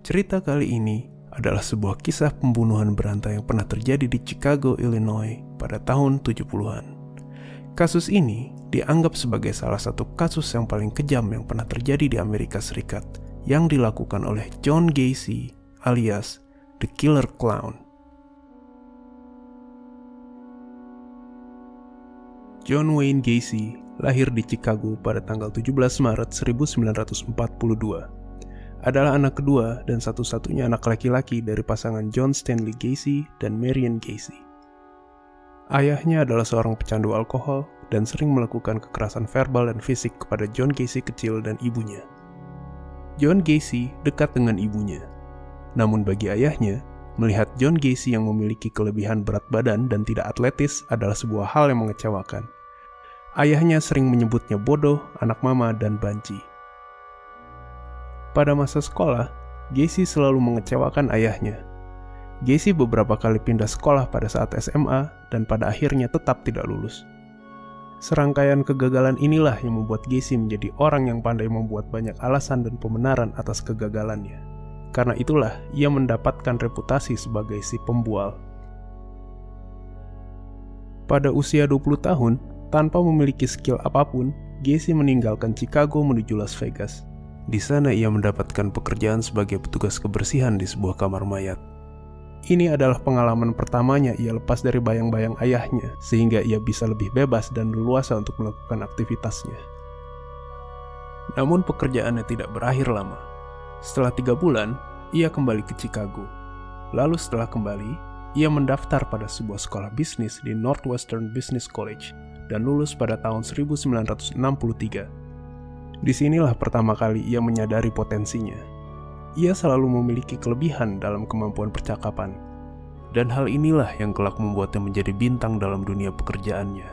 Cerita kali ini adalah sebuah kisah pembunuhan berantai yang pernah terjadi di Chicago, Illinois pada tahun 70-an. Kasus ini dianggap sebagai salah satu kasus yang paling kejam yang pernah terjadi di Amerika Serikat yang dilakukan oleh John Gacy alias The Killer Clown. John Wayne Gacy lahir di Chicago pada tanggal 17 Maret 1942. Adalah anak kedua dan satu-satunya anak laki-laki dari pasangan John Stanley Gacy dan Marion Gacy. Ayahnya adalah seorang pecandu alkohol dan sering melakukan kekerasan verbal dan fisik kepada John Gacy kecil dan ibunya. John Gacy dekat dengan ibunya. Namun bagi ayahnya, melihat John Gacy yang memiliki kelebihan berat badan dan tidak atletis adalah sebuah hal yang mengecewakan. Ayahnya sering menyebutnya bodoh, anak mama, dan banci. Pada masa sekolah, Gacy selalu mengecewakan ayahnya. Gacy beberapa kali pindah sekolah pada saat SMA dan pada akhirnya tetap tidak lulus. Serangkaian kegagalan inilah yang membuat Gacy menjadi orang yang pandai membuat banyak alasan dan pembenaran atas kegagalannya. Karena itulah ia mendapatkan reputasi sebagai si pembual. Pada usia 20 tahun, tanpa memiliki skill apapun, Gacy meninggalkan Chicago menuju Las Vegas. Di sana ia mendapatkan pekerjaan sebagai petugas kebersihan di sebuah kamar mayat. Ini adalah pengalaman pertamanya ia lepas dari bayang-bayang ayahnya, sehingga ia bisa lebih bebas dan leluasa untuk melakukan aktivitasnya. Namun pekerjaannya tidak berakhir lama. Setelah 3 bulan, ia kembali ke Chicago. Lalu setelah kembali, ia mendaftar pada sebuah sekolah bisnis di Northwestern Business College dan lulus pada tahun 1963. Disinilah pertama kali ia menyadari potensinya. Ia selalu memiliki kelebihan dalam kemampuan percakapan. Dan hal inilah yang kelak membuatnya menjadi bintang dalam dunia pekerjaannya.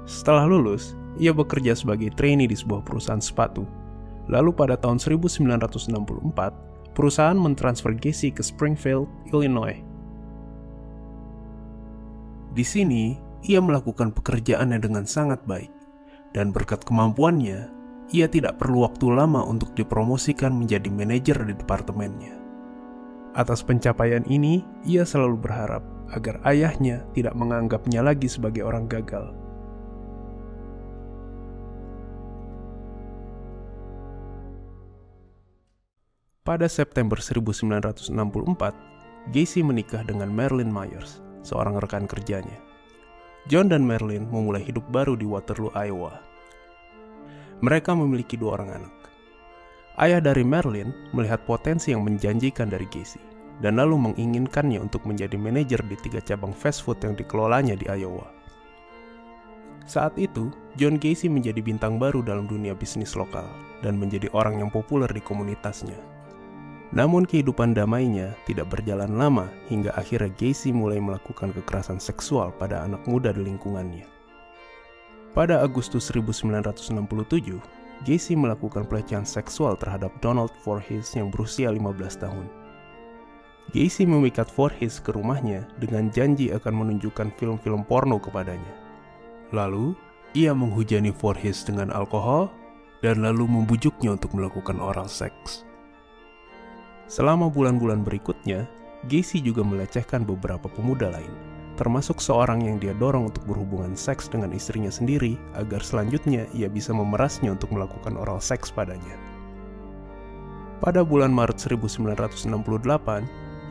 Setelah lulus, ia bekerja sebagai trainee di sebuah perusahaan sepatu. Lalu pada tahun 1964, perusahaan mentransfer Gacy ke Springfield, Illinois. Di sini, ia melakukan pekerjaannya dengan sangat baik, dan berkat kemampuannya, ia tidak perlu waktu lama untuk dipromosikan menjadi manajer di departemennya. Atas pencapaian ini, ia selalu berharap agar ayahnya tidak menganggapnya lagi sebagai orang gagal. Pada September 1964, Gacy menikah dengan Marilyn Myers, seorang rekan kerjanya. John dan Marilyn memulai hidup baru di Waterloo, Iowa. Mereka memiliki 2 orang anak. Ayah dari Marilyn melihat potensi yang menjanjikan dari Gacy, dan lalu menginginkannya untuk menjadi manajer di 3 cabang fast food yang dikelolanya di Iowa. Saat itu, John Gacy menjadi bintang baru dalam dunia bisnis lokal, dan menjadi orang yang populer di komunitasnya. Namun kehidupan damainya tidak berjalan lama hingga akhirnya Gacy mulai melakukan kekerasan seksual pada anak muda di lingkungannya. Pada Agustus 1967, Gacy melakukan pelecehan seksual terhadap Donald Voorhees yang berusia 15 tahun. Gacy memikat Voorhees ke rumahnya dengan janji akan menunjukkan film-film porno kepadanya. Lalu, ia menghujani Voorhees dengan alkohol dan lalu membujuknya untuk melakukan oral seks. Selama bulan-bulan berikutnya, Gacy juga melecehkan beberapa pemuda lain, termasuk seorang yang dia dorong untuk berhubungan seks dengan istrinya sendiri agar selanjutnya ia bisa memerasnya untuk melakukan oral seks padanya. Pada bulan Maret 1968,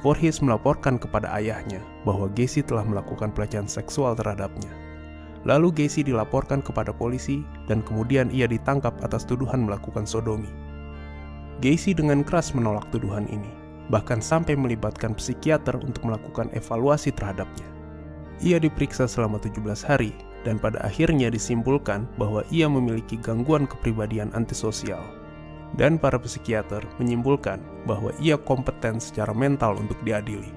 Voorhees melaporkan kepada ayahnya bahwa Gacy telah melakukan pelecehan seksual terhadapnya. Lalu Gacy dilaporkan kepada polisi dan kemudian ia ditangkap atas tuduhan melakukan sodomi. Gacy dengan keras menolak tuduhan ini, bahkan sampai melibatkan psikiater untuk melakukan evaluasi terhadapnya. Ia diperiksa selama 17 hari, dan pada akhirnya disimpulkan bahwa ia memiliki gangguan kepribadian antisosial. Dan para psikiater menyimpulkan bahwa ia kompeten secara mental untuk diadili.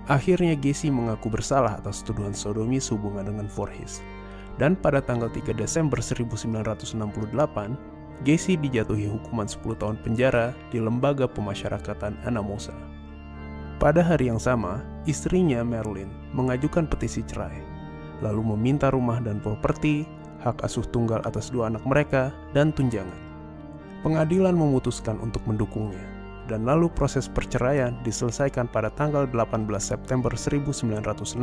Akhirnya Gacy mengaku bersalah atas tuduhan sodomi sehubungan dengan Voorhees. Dan pada tanggal 3 Desember 1968, Gacy dijatuhi hukuman 10 tahun penjara di Lembaga Pemasyarakatan Anamosa. Pada hari yang sama, istrinya Marilyn mengajukan petisi cerai, lalu meminta rumah dan properti, hak asuh tunggal atas 2 anak mereka, dan tunjangan. Pengadilan memutuskan untuk mendukungnya, dan lalu proses perceraian diselesaikan pada tanggal 18 September 1969.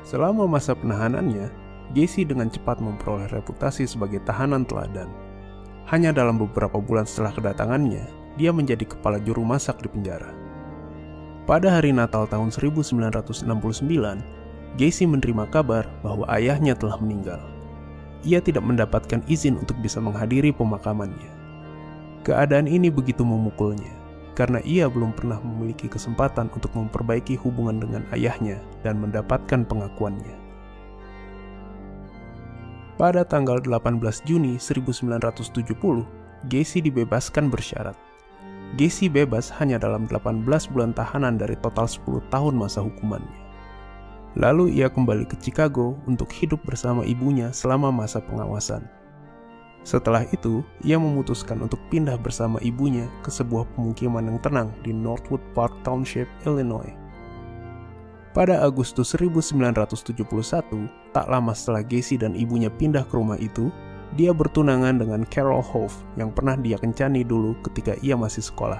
Selama masa penahanannya, Gacy dengan cepat memperoleh reputasi sebagai tahanan teladan. Hanya dalam beberapa bulan setelah kedatangannya, dia menjadi kepala juru masak di penjara. Pada hari Natal tahun 1969, Gacy menerima kabar bahwa ayahnya telah meninggal. Ia tidak mendapatkan izin untuk bisa menghadiri pemakamannya. Keadaan ini begitu memukulnya, karena ia belum pernah memiliki kesempatan untuk memperbaiki hubungan dengan ayahnya dan mendapatkan pengakuannya. Pada tanggal 18 Juni 1970, Gacy dibebaskan bersyarat. Gacy bebas hanya dalam 18 bulan tahanan dari total 10 tahun masa hukumannya. Lalu ia kembali ke Chicago untuk hidup bersama ibunya selama masa pengawasan. Setelah itu, ia memutuskan untuk pindah bersama ibunya ke sebuah pemukiman yang tenang di Northwood Park Township, Illinois. Pada Agustus 1971, tak lama setelah Gacy dan ibunya pindah ke rumah itu, dia bertunangan dengan Carol Hoff yang pernah dia kencani dulu ketika ia masih sekolah.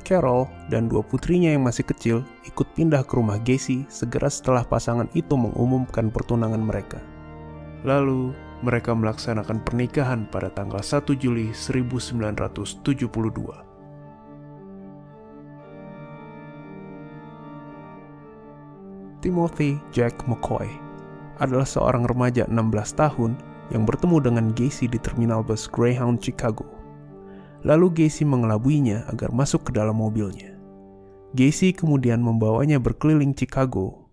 Carol dan dua putrinya yang masih kecil ikut pindah ke rumah Gacy segera setelah pasangan itu mengumumkan pertunangan mereka. Lalu, mereka melaksanakan pernikahan pada tanggal 1 Juli 1972. Timothy Jack McCoy adalah seorang remaja 16 tahun yang bertemu dengan Gacy di terminal bus Greyhound Chicago. Lalu Gacy mengelabuinya agar masuk ke dalam mobilnya. Gacy kemudian membawanya berkeliling Chicago.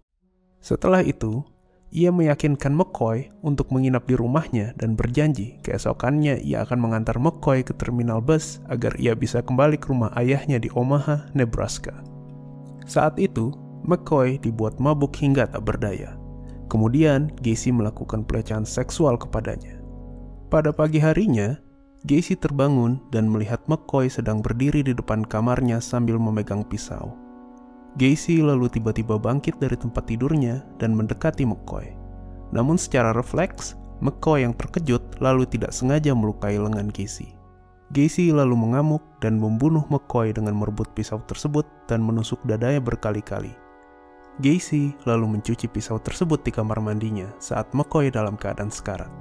Setelah itu, ia meyakinkan McCoy untuk menginap di rumahnya dan berjanji keesokannya ia akan mengantar McCoy ke terminal bus agar ia bisa kembali ke rumah ayahnya di Omaha, Nebraska. Saat itu, McCoy dibuat mabuk hingga tak berdaya. Kemudian, Gacy melakukan pelecehan seksual kepadanya. Pada pagi harinya, Gacy terbangun dan melihat McCoy sedang berdiri di depan kamarnya sambil memegang pisau. Gacy lalu tiba-tiba bangkit dari tempat tidurnya dan mendekati McCoy. Namun secara refleks, McCoy yang terkejut lalu tidak sengaja melukai lengan Gacy. Gacy lalu mengamuk dan membunuh McCoy dengan merebut pisau tersebut dan menusuk dadanya berkali-kali. Gacy lalu mencuci pisau tersebut di kamar mandinya saat McCoy dalam keadaan sekarat.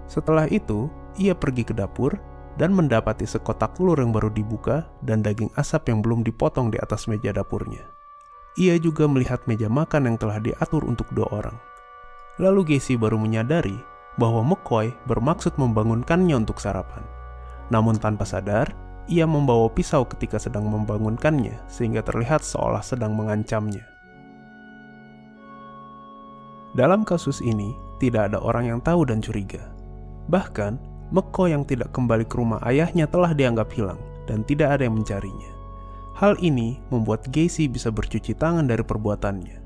Setelah itu, ia pergi ke dapur dan mendapati sekotak telur yang baru dibuka dan daging asap yang belum dipotong di atas meja dapurnya. Ia juga melihat meja makan yang telah diatur untuk 2 orang. Lalu Gacy baru menyadari bahwa McCoy bermaksud membangunkannya untuk sarapan. Namun tanpa sadar, ia membawa pisau ketika sedang membangunkannya sehingga terlihat seolah sedang mengancamnya. Dalam kasus ini, tidak ada orang yang tahu dan curiga. Bahkan, McCoy yang tidak kembali ke rumah ayahnya telah dianggap hilang dan tidak ada yang mencarinya. Hal ini membuat Gacy bisa bercuci tangan dari perbuatannya.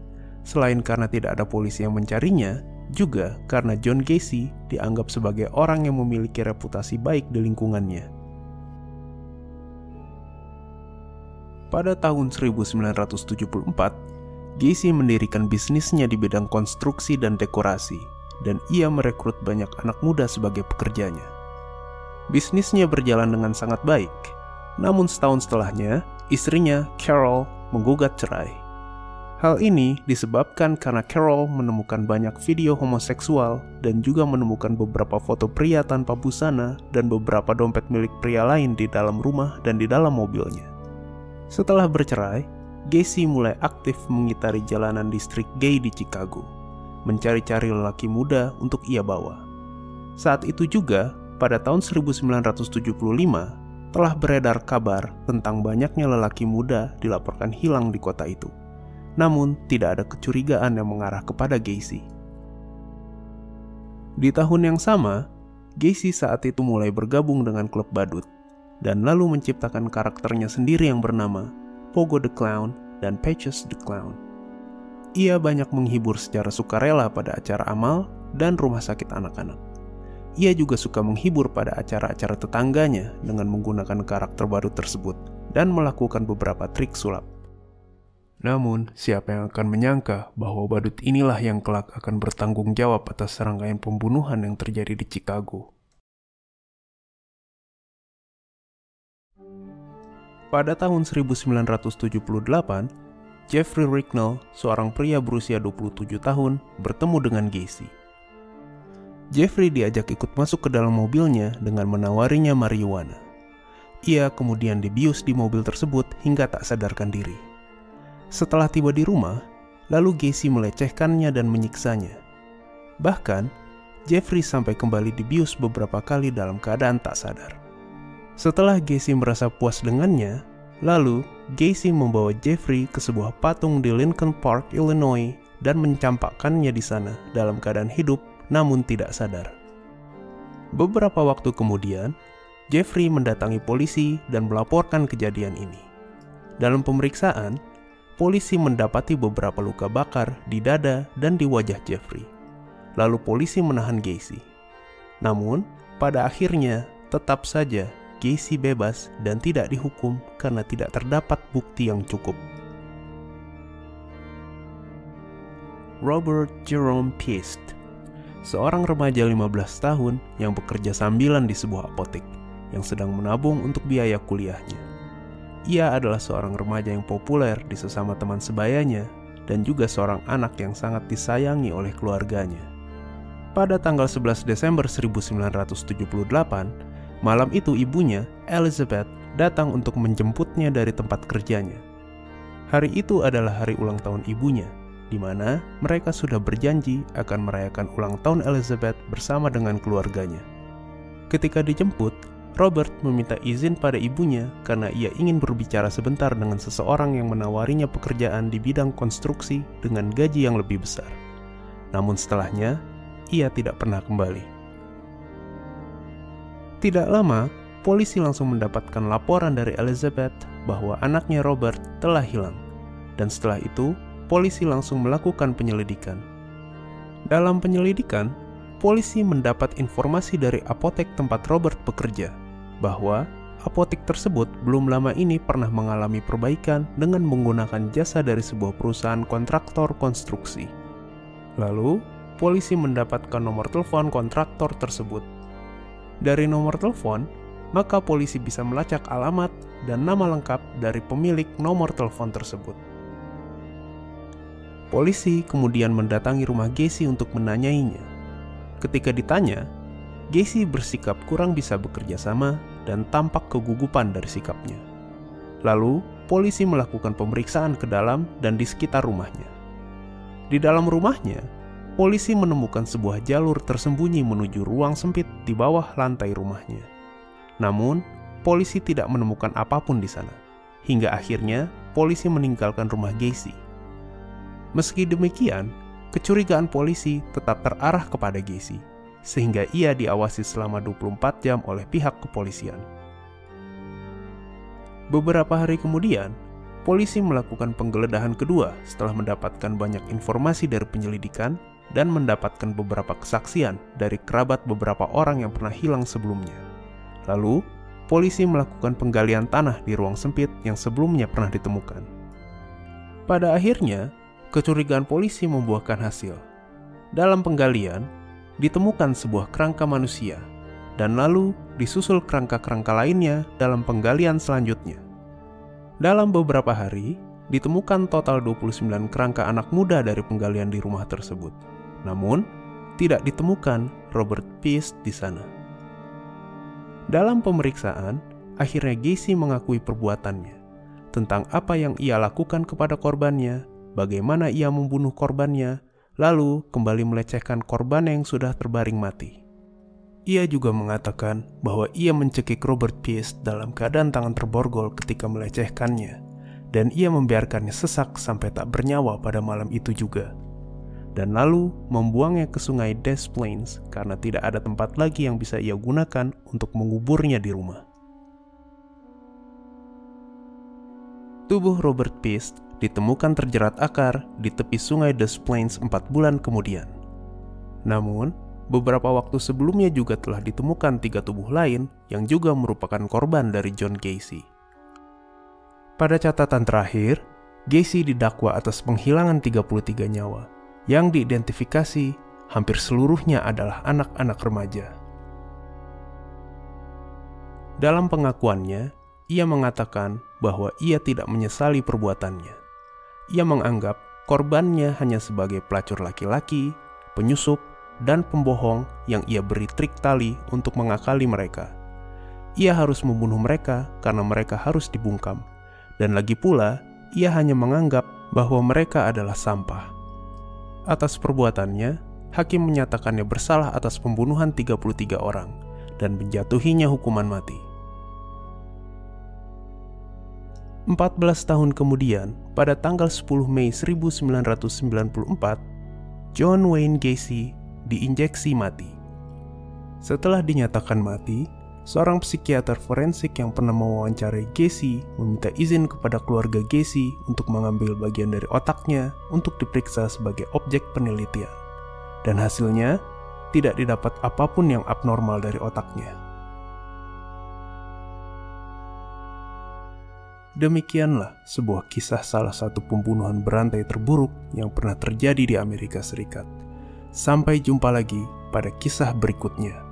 Selain karena tidak ada polisi yang mencarinya, juga karena John Gacy dianggap sebagai orang yang memiliki reputasi baik di lingkungannya. Pada tahun 1974, Gacy mendirikan bisnisnya di bidang konstruksi dan dekorasi, dan ia merekrut banyak anak muda sebagai pekerjanya. Bisnisnya berjalan dengan sangat baik, namun setahun setelahnya, istrinya, Carol, menggugat cerai. Hal ini disebabkan karena Carol menemukan banyak video homoseksual dan juga menemukan beberapa foto pria tanpa busana dan beberapa dompet milik pria lain di dalam rumah dan di dalam mobilnya. Setelah bercerai, Gacy mulai aktif mengitari jalanan distrik gay di Chicago, mencari-cari lelaki muda untuk ia bawa. Saat itu juga, pada tahun 1975, telah beredar kabar tentang banyaknya lelaki muda dilaporkan hilang di kota itu. Namun, tidak ada kecurigaan yang mengarah kepada Gacy. Di tahun yang sama, Gacy saat itu mulai bergabung dengan klub badut, dan lalu menciptakan karakternya sendiri yang bernama Pogo the Clown dan Patches the Clown. Ia banyak menghibur secara sukarela pada acara amal dan rumah sakit anak-anak. Ia juga suka menghibur pada acara-acara tetangganya dengan menggunakan karakter baru tersebut dan melakukan beberapa trik sulap. Namun, siapa yang akan menyangka bahwa badut inilah yang kelak akan bertanggung jawab atas serangkaian pembunuhan yang terjadi di Chicago. Pada tahun 1978, Jeffrey Ricknell, seorang pria berusia 27 tahun, bertemu dengan Gacy. Jeffrey diajak ikut masuk ke dalam mobilnya dengan menawarinya marijuana. Ia kemudian dibius di mobil tersebut hingga tak sadarkan diri. Setelah tiba di rumah, lalu Gacy melecehkannya dan menyiksanya. Bahkan, Jeffrey sampai kembali dibius beberapa kali dalam keadaan tak sadar. Setelah Gacy merasa puas dengannya, lalu Gacy membawa Jeffrey ke sebuah patung di Lincoln Park, Illinois, dan mencampakkannya di sana dalam keadaan hidup namun tidak sadar. Beberapa waktu kemudian, Jeffrey mendatangi polisi dan melaporkan kejadian ini. Dalam pemeriksaan, polisi mendapati beberapa luka bakar di dada dan di wajah Jeffrey. Lalu polisi menahan Gacy. Namun, pada akhirnya tetap saja Gacy bebas dan tidak dihukum karena tidak terdapat bukti yang cukup. Robert Jerome Piest, seorang remaja 15 tahun yang bekerja sambilan di sebuah apotek yang sedang menabung untuk biaya kuliahnya. Ia adalah seorang remaja yang populer di sesama teman sebayanya dan juga seorang anak yang sangat disayangi oleh keluarganya. Pada tanggal 11 Desember 1978, malam itu ibunya, Elizabeth, datang untuk menjemputnya dari tempat kerjanya. Hari itu adalah hari ulang tahun ibunya, di mana mereka sudah berjanji akan merayakan ulang tahun Elizabeth bersama dengan keluarganya. Ketika dijemput, Robert meminta izin pada ibunya karena ia ingin berbicara sebentar dengan seseorang yang menawarinya pekerjaan di bidang konstruksi dengan gaji yang lebih besar. Namun setelahnya, ia tidak pernah kembali. Tidak lama, polisi langsung mendapatkan laporan dari Elizabeth bahwa anaknya Robert telah hilang. Dan setelah itu, polisi langsung melakukan penyelidikan. Dalam penyelidikan, polisi mendapat informasi dari apotek tempat Robert bekerja, bahwa apotek tersebut belum lama ini pernah mengalami perbaikan dengan menggunakan jasa dari sebuah perusahaan kontraktor konstruksi. Lalu, polisi mendapatkan nomor telepon kontraktor tersebut. Dari nomor telepon, maka polisi bisa melacak alamat dan nama lengkap dari pemilik nomor telepon tersebut. Polisi kemudian mendatangi rumah Gacy untuk menanyainya. Ketika ditanya, Gacy bersikap kurang bisa bekerja sama dan tampak kegugupan dari sikapnya. Lalu, polisi melakukan pemeriksaan ke dalam dan di sekitar rumahnya. Di dalam rumahnya, polisi menemukan sebuah jalur tersembunyi menuju ruang sempit di bawah lantai rumahnya. Namun, polisi tidak menemukan apapun di sana. Hingga akhirnya, polisi meninggalkan rumah Gacy. Meski demikian, kecurigaan polisi tetap terarah kepada Gacy, sehingga ia diawasi selama 24 jam oleh pihak kepolisian. Beberapa hari kemudian, polisi melakukan penggeledahan kedua setelah mendapatkan banyak informasi dari penyelidikan dan mendapatkan beberapa kesaksian dari kerabat beberapa orang yang pernah hilang sebelumnya. Lalu, polisi melakukan penggalian tanah di ruang sempit yang sebelumnya pernah ditemukan. Pada akhirnya, kecurigaan polisi membuahkan hasil. Dalam penggalian, ditemukan sebuah kerangka manusia, dan lalu disusul kerangka-kerangka lainnya dalam penggalian selanjutnya. Dalam beberapa hari, ditemukan total 29 kerangka anak muda dari penggalian di rumah tersebut. Namun, tidak ditemukan Robert Piest di sana. Dalam pemeriksaan, akhirnya Gacy mengakui perbuatannya, tentang apa yang ia lakukan kepada korbannya, bagaimana ia membunuh korbannya, lalu kembali melecehkan korban yang sudah terbaring mati. Ia juga mengatakan bahwa ia mencekik Robert Piest dalam keadaan tangan terborgol ketika melecehkannya, dan ia membiarkannya sesak sampai tak bernyawa pada malam itu juga, dan lalu membuangnya ke sungai Des Plaines karena tidak ada tempat lagi yang bisa ia gunakan untuk menguburnya di rumah. Tubuh Robert Piest ditemukan terjerat akar di tepi sungai Des Plaines 4 bulan kemudian. Namun, beberapa waktu sebelumnya juga telah ditemukan 3 tubuh lain yang juga merupakan korban dari John Gacy. Pada catatan terakhir, Gacy didakwa atas penghilangan 33 nyawa, yang diidentifikasi hampir seluruhnya adalah anak-anak remaja. Dalam pengakuannya, ia mengatakan bahwa ia tidak menyesali perbuatannya. Ia menganggap korbannya hanya sebagai pelacur laki-laki, penyusup, dan pembohong yang ia beri trik tali untuk mengakali mereka. Ia harus membunuh mereka karena mereka harus dibungkam, dan lagi pula, ia hanya menganggap bahwa mereka adalah sampah. Atas perbuatannya, hakim menyatakannya bersalah atas pembunuhan 33 orang dan menjatuhinya hukuman mati. 14 tahun kemudian, pada tanggal 10 Mei 1994, John Wayne Gacy diinjeksi mati. Setelah dinyatakan mati, seorang psikiater forensik yang pernah mewawancarai Gacy meminta izin kepada keluarga Gacy untuk mengambil bagian dari otaknya untuk diperiksa sebagai objek penelitian. Dan hasilnya, tidak didapat apapun yang abnormal dari otaknya. Demikianlah sebuah kisah salah satu pembunuhan berantai terburuk yang pernah terjadi di Amerika Serikat. Sampai jumpa lagi pada kisah berikutnya.